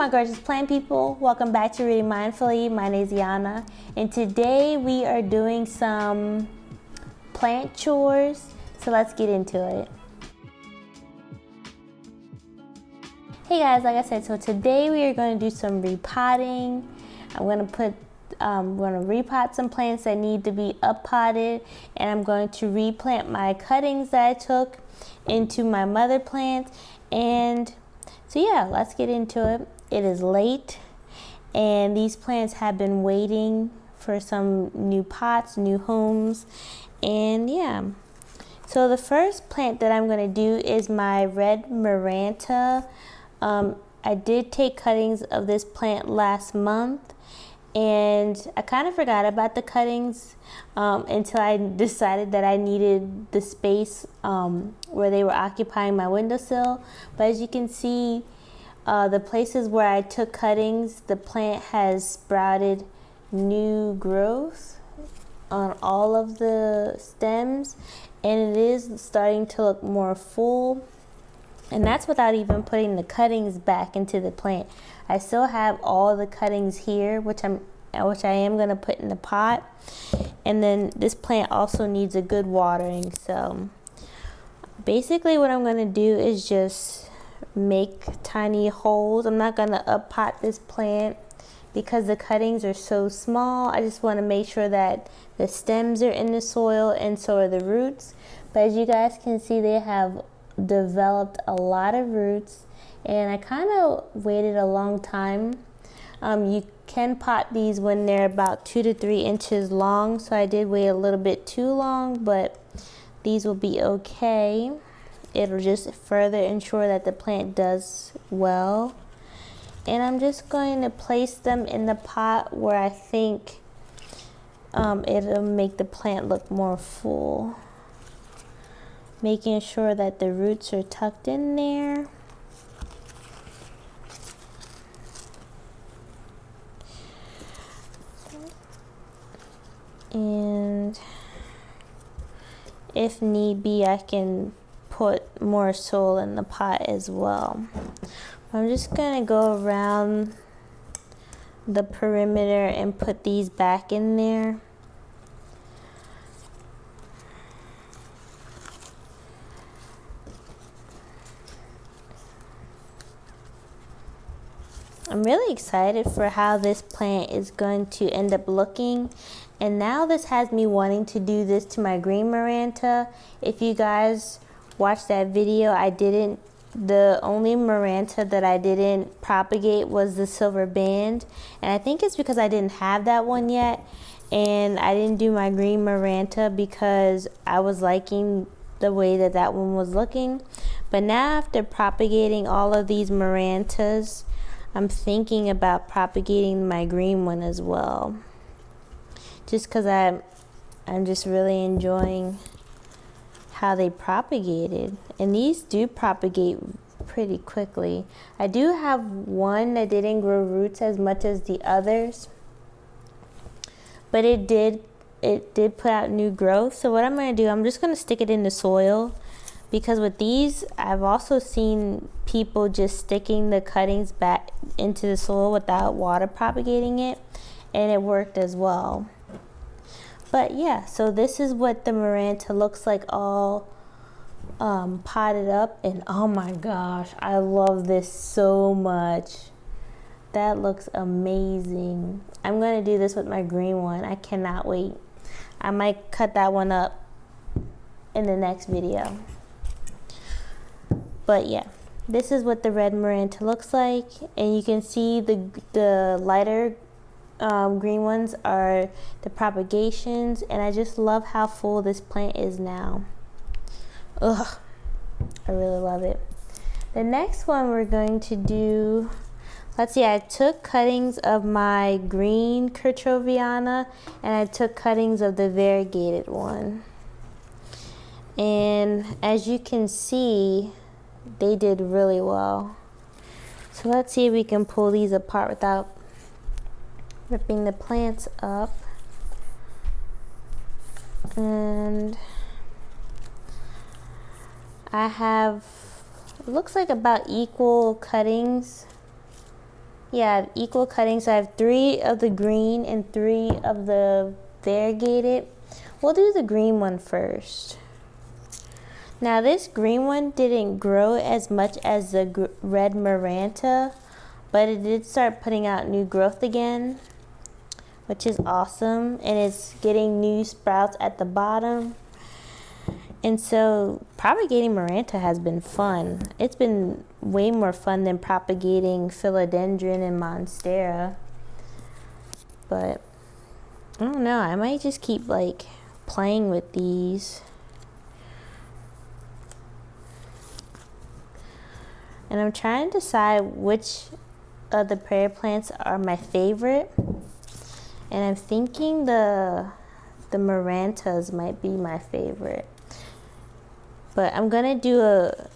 my gorgeous plant people, welcome back to Reading Mindfully. My name is Yana, and today we are doing some plant chores, so let's get into it. Hey guys, like I said, so today we are going to do some repotting. I'm going to repot some plants that need to be uppotted, and I'm going to replant my cuttings that I took into my mother plant. And so yeah, let's get into it. It is late, and these plants have been waiting for some new pots, new homes, and yeah. So the first plant that I'm going to do is my red Maranta. I did take cuttings of this plant last month, and I kind of forgot about the cuttings until I decided that I needed the space where they were occupying my windowsill. But as you can see, the places where I took cuttings, the plant has sprouted new growth on all of the stems, and it is starting to look more full. And that's without even putting the cuttings back into the plant. I still have all the cuttings here, which I am going to put in the pot. And then this plant also needs a good watering. So basically what I'm going to do is just make tiny holes. I'm not going to uppot this plant because the cuttings are so small. I just want to make sure that the stems are in the soil, and so are the roots. But as you guys can see, they have developed a lot of roots, and I kind of waited a long time. You can pot these when they're about 2 to 3 inches long, so I did wait a little bit too long, but these will be okay. It'll just further ensure that the plant does well. And I'm just going to place them in the pot where I think it'll make the plant look more full, making sure that the roots are tucked in there. And if need be, I can put more soil in the pot as well. I'm just gonna go around the perimeter and put these back in there. I'm really excited for how this plant is going to end up looking, and now this has me wanting to do this to my green Maranta. If you guys watched that video, the only Maranta that I didn't propagate was the silver band, and I think it's because I didn't have that one yet, and I didn't do my green Maranta because I was liking the way that one was looking. But now after propagating all of these Marantas, I'm thinking about propagating my green one as well, just because I'm just really enjoying how they propagated, and these do propagate pretty quickly. I do have one that didn't grow roots as much as the others, but it did put out new growth. So what I'm going to do, I'm just going to stick it in the soil, because with these, I've also seen people just sticking the cuttings back into the soil without water propagating it, and it worked as well. But yeah, so this is what the Maranta looks like, all potted up, and oh my gosh, I love this so much. That looks amazing. I'm going to do this with my green one. I cannot wait. I might cut that one up in the next video. But yeah, this is what the red Maranta looks like, and you can see the lighter green ones are the propagations, and I just love how full this plant is now. Ugh, I really love it. The next one we're going to do, let's see, I took cuttings of my green Kerchoviana, and I took cuttings of the variegated one, and as you can see, they did really well. So let's see if we can pull these apart without ripping the plants up. And I have, it looks like about equal cuttings Yeah, I have equal cuttings. I have 3 of the green and 3 of the variegated. We'll do the green one first. Now this green one didn't grow as much as the red Maranta, but it did start putting out new growth again, which is awesome, and it's getting new sprouts at the bottom. And so propagating Maranta has been fun. It's been way more fun than propagating philodendron and monstera. But I don't know, I might just keep like playing with these. And I'm trying to decide which of the prayer plants are my favorite. And I'm thinking the Marantas might be my favorite. But I'm gonna do a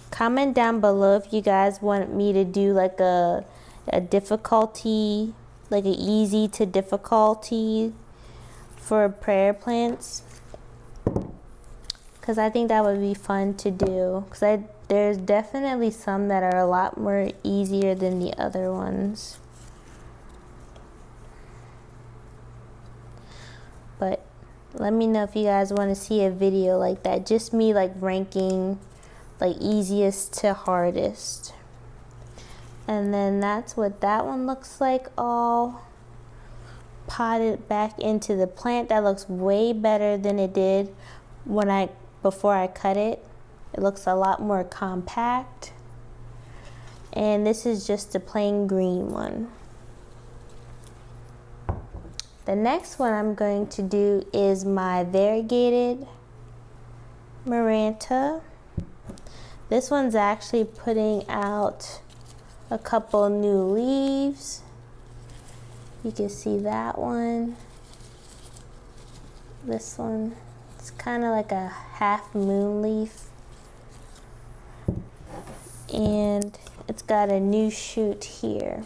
comment down below if you guys want me to do like a difficulty, like an easy to difficulty for prayer plants. Because I think that would be fun to do. Because there's definitely some that are a lot more easier than the other ones. But let me know if you guys want to see a video like that. Just me like ranking like easiest to hardest. And then that's what that one looks like, all potted back into the plant. That looks way better than it did before I cut it. It looks a lot more compact. And this is just a plain green one. The next one I'm going to do is my variegated Maranta. This one's actually putting out a couple new leaves. You can see that one. This one, it's kind of like a half moon leaf. And it's got a new shoot here.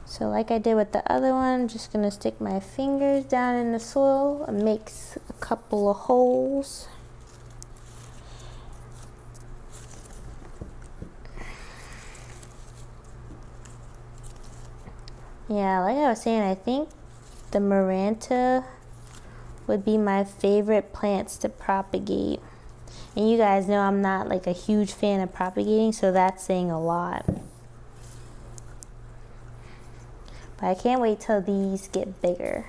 So like I did with the other one, I'm just gonna stick my fingers down in the soil and make a couple of holes. Yeah, like I was saying, I think the Maranta would be my favorite plants to propagate. And you guys know I'm not like a huge fan of propagating, so that's saying a lot. But I can't wait till these get bigger.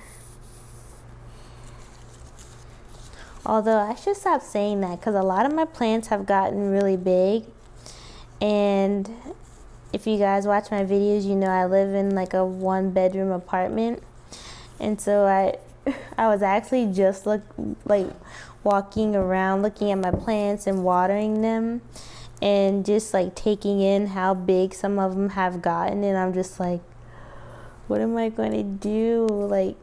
Although I should stop saying that because a lot of my plants have gotten really big. And if you guys watch my videos, you know I live in like a 1-bedroom apartment. And so I was actually just walking around looking at my plants and watering them. And just like taking in how big some of them have gotten. And I'm just like, what am I going to do? Like,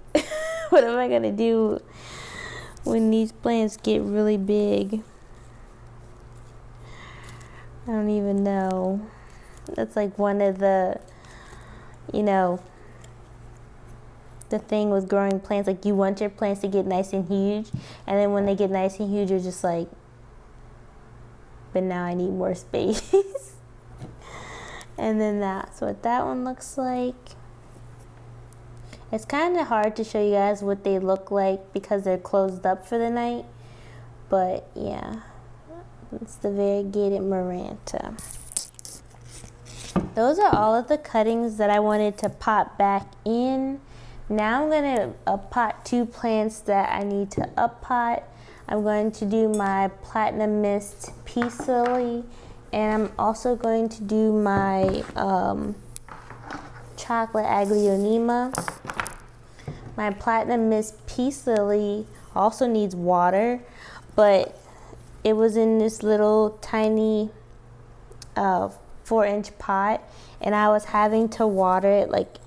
what am I going to do when these plants get really big? I don't even know. That's like one of the, the thing with growing plants. Like, you want your plants to get nice and huge. And then when they get nice and huge, you're just like, but now I need more space. And then that's what that one looks like. It's kind of hard to show you guys what they look like because they're closed up for the night. But yeah, it's the variegated Maranta. Those are all of the cuttings that I wanted to pot back in. Now I'm going to up-pot 2 plants that I need to up-pot. I'm going to do my Platinum Mist Peace Lily, and I'm also going to do my chocolate aglaonema. My Platinum Mist Peace Lily also needs water, but it was in this little tiny 4-inch pot, and I was having to water it like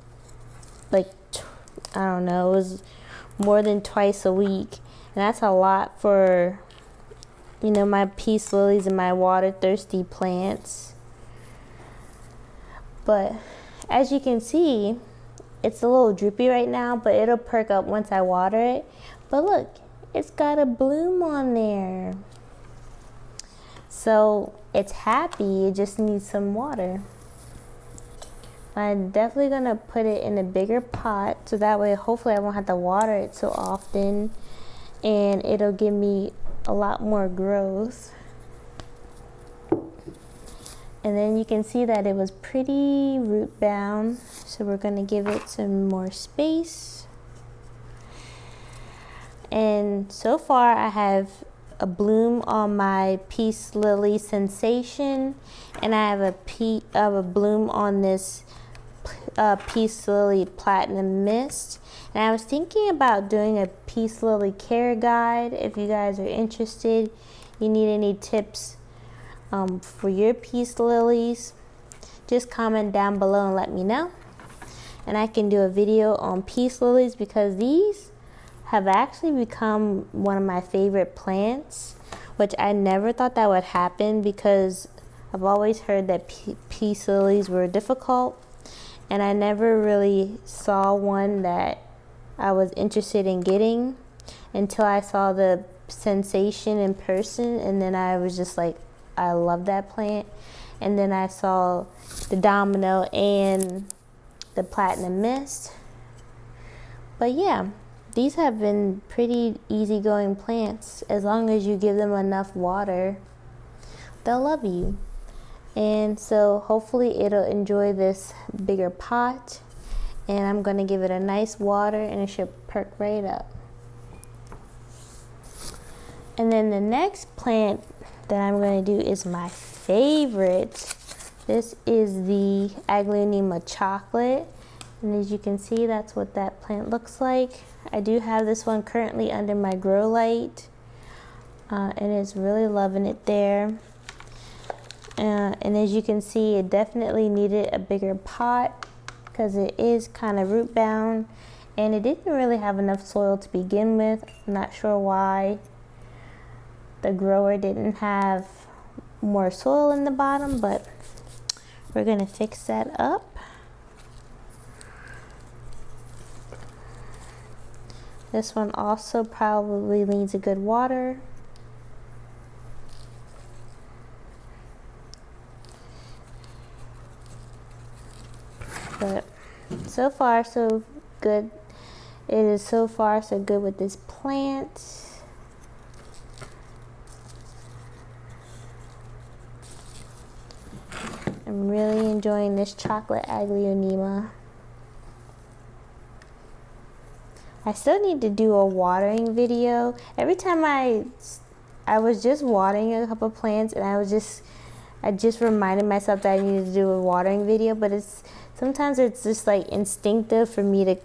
I don't know, it was more than twice a week, and that's a lot for my peace lilies and my water thirsty plants. But as you can see, it's a little droopy right now, but it'll perk up once I water it. But look, it's got a bloom on there. So it's happy, it just needs some water. I'm definitely gonna put it in a bigger pot so that way hopefully I won't have to water it so often and it'll give me a lot more growth. And then you can see that it was pretty root bound, so we're gonna give it some more space. And so far I have a bloom on my Peace Lily Sensation, and I have a bloom on this Peace Lily Platinum Mist. And I was thinking about doing a Peace Lily care guide. If you guys are interested, you need any tips for your peace lilies, just comment down below and let me know. And I can do a video on peace lilies because these have actually become one of my favorite plants, which I never thought that would happen because I've always heard that peace lilies were difficult, and I never really saw one that I was interested in getting until I saw the Sensation in person, and then I was just like, I love that plant. And then I saw the Domino and the Platinum Mist. But yeah, these have been pretty easygoing plants. As long as you give them enough water, they'll love you. And so hopefully it'll enjoy this bigger pot, and I'm gonna give it a nice water and it should perk right up. And then the next plant that I'm gonna do is my favorite. This is the aglaonema chocolate. And as you can see, that's what that plant looks like. I do have this one currently under my grow light, and it's really loving it there. And as you can see, it definitely needed a bigger pot because it is kind of root bound, and it didn't really have enough soil to begin with. I'm not sure why the grower didn't have more soil in the bottom, but we're gonna fix that up. This one also probably needs a good water. But so far so good. It is so far so good with this plant. I'm really enjoying this chocolate aglaonema. I still need to do a watering video. Every time I was just watering a couple plants, and I just reminded myself that I needed to do a watering video, but sometimes it's just like instinctive for me to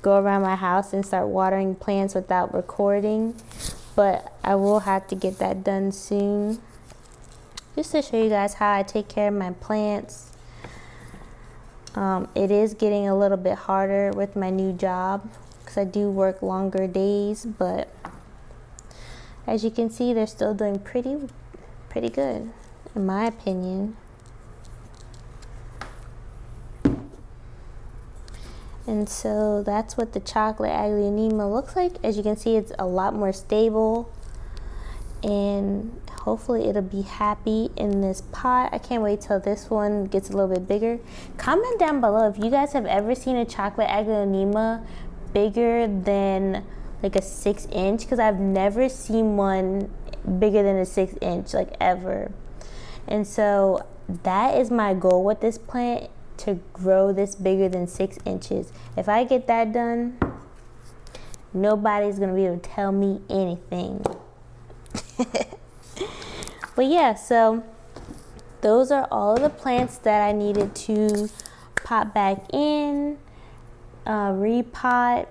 go around my house and start watering plants without recording. But I will have to get that done soon, just to show you guys how I take care of my plants. It is getting a little bit harder with my new job because I do work longer days, but as you can see, they're still doing pretty good, in my opinion. And so that's what the chocolate aglaonema looks like. As you can see, it's a lot more stable, and hopefully it'll be happy in this pot. I can't wait till this one gets a little bit bigger. Comment down below if you guys have ever seen a chocolate aglaonema bigger than like a 6-inch, because I've never seen one bigger than a 6-inch, like ever. And so that is my goal with this plant, to grow this bigger than 6 inches. If I get that done, nobody's gonna be able to tell me anything. But yeah, so those are all of the plants that I needed to pot back in, repot.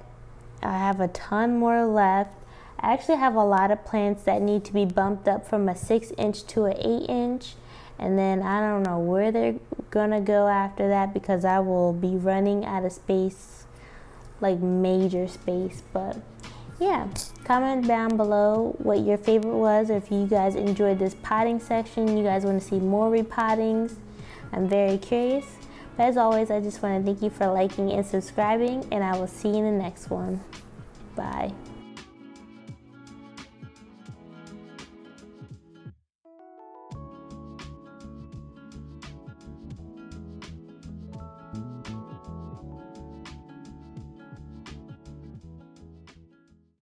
I have a ton more left. I actually have a lot of plants that need to be bumped up from a 6-inch to an 8-inch. And then I don't know where they're gonna go after that, because I will be running out of space, like major space. But yeah, comment down below what your favorite was, or if you guys enjoyed this potting section, you guys want to see more repottings. I'm very curious. But as always, I just want to thank you for liking and subscribing, and I will see you in the next one. Bye.